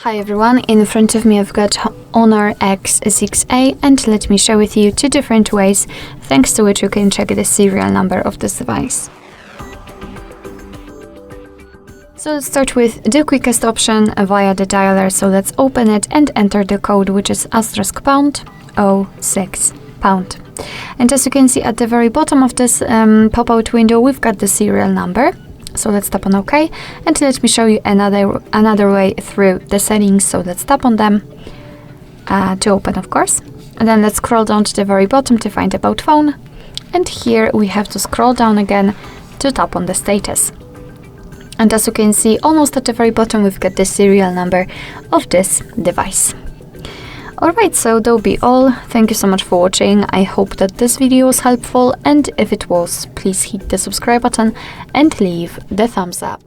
Hi everyone, in front of me I've got HONOR X6A, and let me share with you two different ways thanks to which you can check the serial number of this device. So let's start with the quickest option via the dialer. So let's open it and enter the code, which is *#06#. And as you can see at the very bottom of this pop-out window, we've got the serial number. So let's tap on OK, and let me show you another way through the settings. So let's tap on them to open, of course. And then let's scroll down to the very bottom to find About Phone. And here we have to scroll down again to tap on the status. And as you can see, almost at the very bottom, we've got the serial number of this device. Alright, so that'll be all. Thank you so much for watching. I hope that this video was helpful, and if it was, please hit the subscribe button and leave the thumbs up.